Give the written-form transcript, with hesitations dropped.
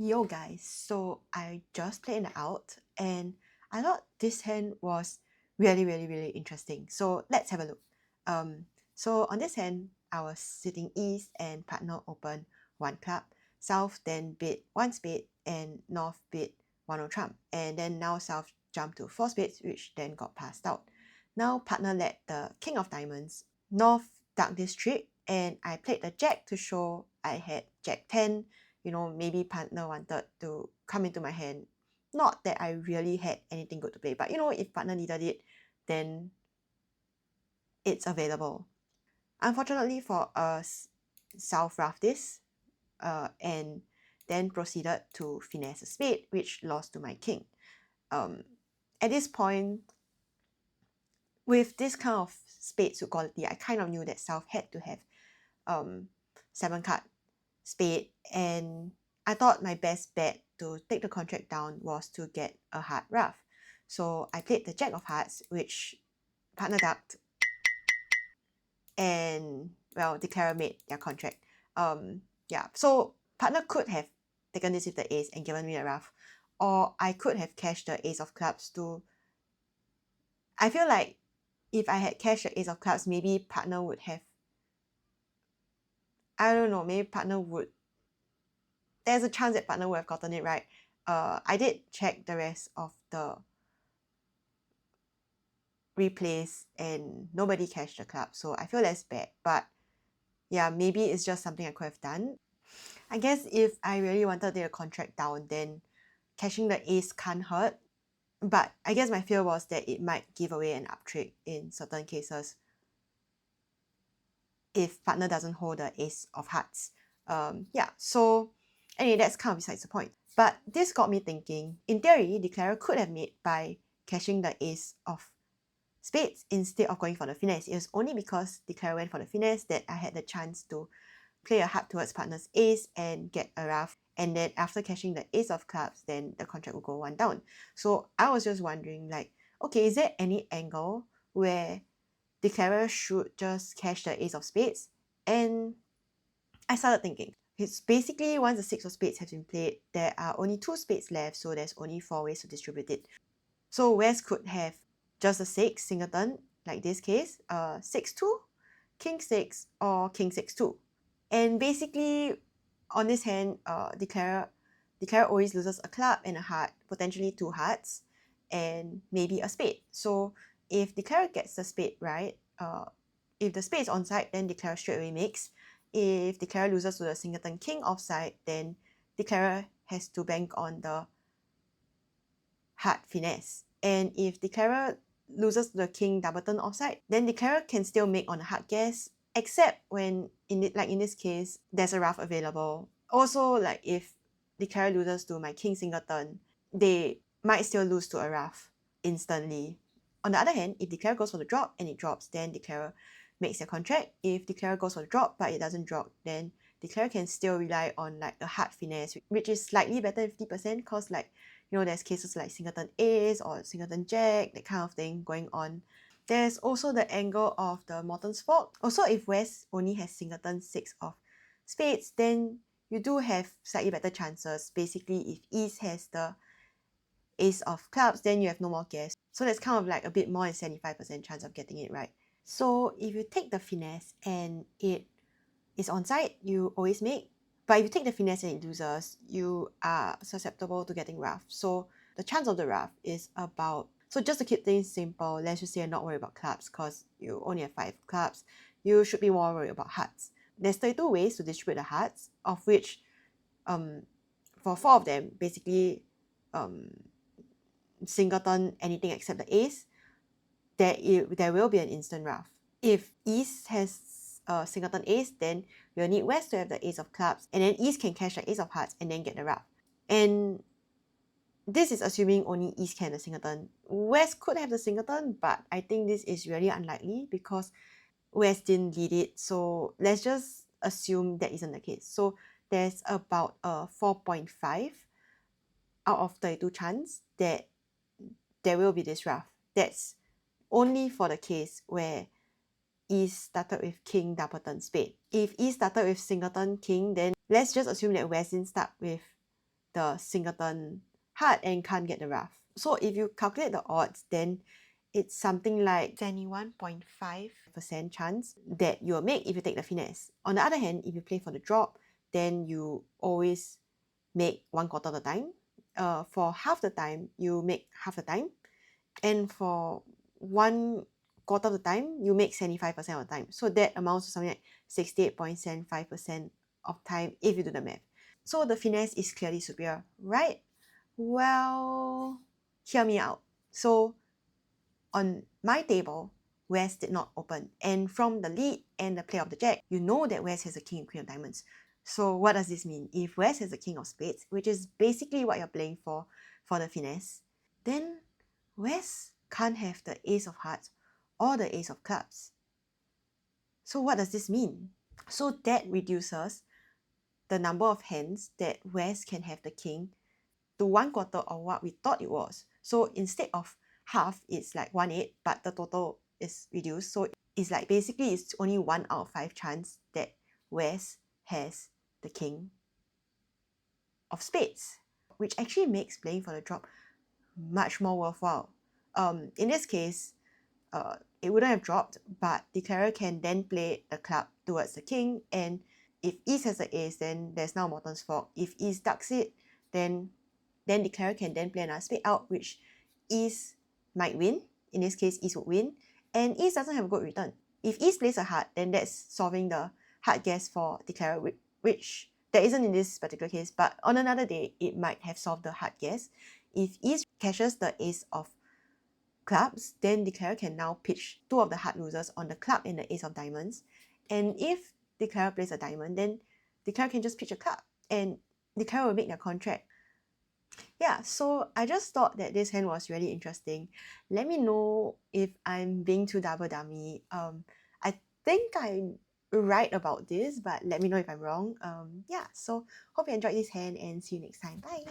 Yo guys, so I just played it out and I thought this hand was really interesting. So let's have a look. So on this hand, I was sitting east and partner opened one club, south then bid one spade and north bid one of trump. And then now south jumped to four spades, which then got passed out. Now partner led the king of diamonds, north dark this trick, and I played the jack to show I had jack 10. Maybe partner wanted to come into my hand. Not that I really had anything good to play, but if partner needed it, then it's available. Unfortunately for us, South roughed this and then proceeded to finesse a spade, which lost to my king. At this point, with this kind of spade suit quality, I kind of knew that South had to have um, 7 card spade, and I thought my best bet to take the contract down was to get a hard rough. So I played the jack of hearts, which partner ducked, and well, Declara made their contract. Yeah, so partner could have taken this with the ace and given me a rough, or I could have cashed the ace of clubs to. I feel like if I had cashed the ace of clubs, maybe partner would have. I don't know, maybe partner would. There's a chance that partner would have gotten it right. I did check the rest of the replays and nobody cashed the club, so I feel less bad. But yeah, maybe it's just something I could have done. I guess if I really wanted to take a contract down, then cashing the ace can't hurt. But I guess my fear was that it might give away an up trick in certain cases if partner doesn't hold the ace of hearts. Yeah, so anyway, that's kind of besides the point. But this got me thinking, in theory, Declarer could have made by cashing the ace of spades instead of going for the finesse. It was only because Declarer went for the finesse that I had the chance to play a heart towards partner's ace and get a rough. And then after cashing the ace of clubs, then the contract will go one down. So I was just wondering, like, okay, is there any angle where Declarer should just cash the ace of spades? And I started thinking, it's basically once the 6 of spades has been played, there are only 2 spades left, so there's only 4 ways to distribute it. So West could have just a 6 singleton, like this case, 6-2, king 6, or king 6-2. And basically, on this hand, Declarer always loses a club and a heart, potentially 2 hearts, and maybe a spade. So if Declarer gets the spade right, if the spade is onside, then Declarer straight away makes. If Declarer loses to the singleton king offside, then Declarer has to bank on the heart finesse. And if Declarer loses to the king doubleton offside, then Declarer can still make on a hard guess, except when, in this case, there's a rough available. Also, like if Declarer loses to my king singleton, they might still lose to a rough instantly. On the other hand, if Declarer goes for the drop and it drops, then Declarer makes their contract. If Declarer goes for the drop but it doesn't drop, then Declarer can still rely on like a hard finesse, which is slightly better than 50%, because like, there's cases like singleton ace or singleton jack, that kind of thing going on. There's also the angle of the Morton's Fork. Also, if West only has singleton 6 of spades, then you do have slightly better chances. Basically, if East has the ace of clubs, then you have no more guess. So that's kind of like a bit more than 75% chance of getting it right. So if you take the finesse and it is onside, you always make. But if you take the finesse and it loses, you are susceptible to getting rough. So the chance of the rough is about. So just to keep things simple, let's just say you're not worried about clubs because you only have 5 clubs. You should be more worried about hearts. There's 32 ways to distribute the hearts, of which for 4 of them, basically singleton anything except the ace, there will be an instant rough. If East has singleton ace, then you'll need West to have the ace of clubs, and then East can cash the ace of hearts and then get the rough. And this is assuming only East can have the singleton. West could have the singleton, but I think this is really unlikely because West didn't lead it. So let's just assume that isn't the case. So there's about a 4.5 out of 32 chance that there will be this rough. That's only for the case where East started with king doubleton spade. If East started with singleton king, then let's just assume that West didn't start with the singleton heart and can't get the ruff. So if you calculate the odds, then it's something like 21.5% chance that you'll make if you take the finesse. On the other hand, if you play for the drop, then you always make 1/4 of the time. For half the time, you make half the time. And for 1/4 of the time, you make 75% of the time. So that amounts to something like 68.75% of time if you do the math. So the finesse is clearly superior, right? Well, hear me out. So on my table, West did not open. And from the lead and the play of the jack, you know that West has a king and queen of diamonds. So what does this mean? If West has a king of spades, which is basically what you're playing for the finesse, then West can't have the ace of hearts or the ace of clubs. So what does this mean? So that reduces the number of hands that West can have the king to 1/4 of what we thought it was. So instead of half, it's like 1/8, but the total is reduced. So it's like basically it's only 1 out of 5 chance that West has the king of spades, which actually makes playing for the drop much more worthwhile. In this case, it wouldn't have dropped, but declarer can then play the club towards the king, and if East has the ace, then there's now Morton's fork. If East ducks it, then declarer can then play another spade out, which East might win. In this case, East would win, and East doesn't have a good return. If East plays a heart, then that's solving the hard guess for declarer, which there isn't in this particular case, but on another day, it might have solved the hard guess. If East cashes the ace of clubs, then declarer can now pitch 2 of the hard losers on the club and the ace of diamonds. And if declarer plays a diamond, then declarer can just pitch a club, and declarer will make their contract. Yeah, so I just thought that this hand was really interesting. Let me know if I'm being too double dummy. I think I'm right about this, but let me know if I'm wrong. Yeah, so hope you enjoyed this hand and see you next time. Bye!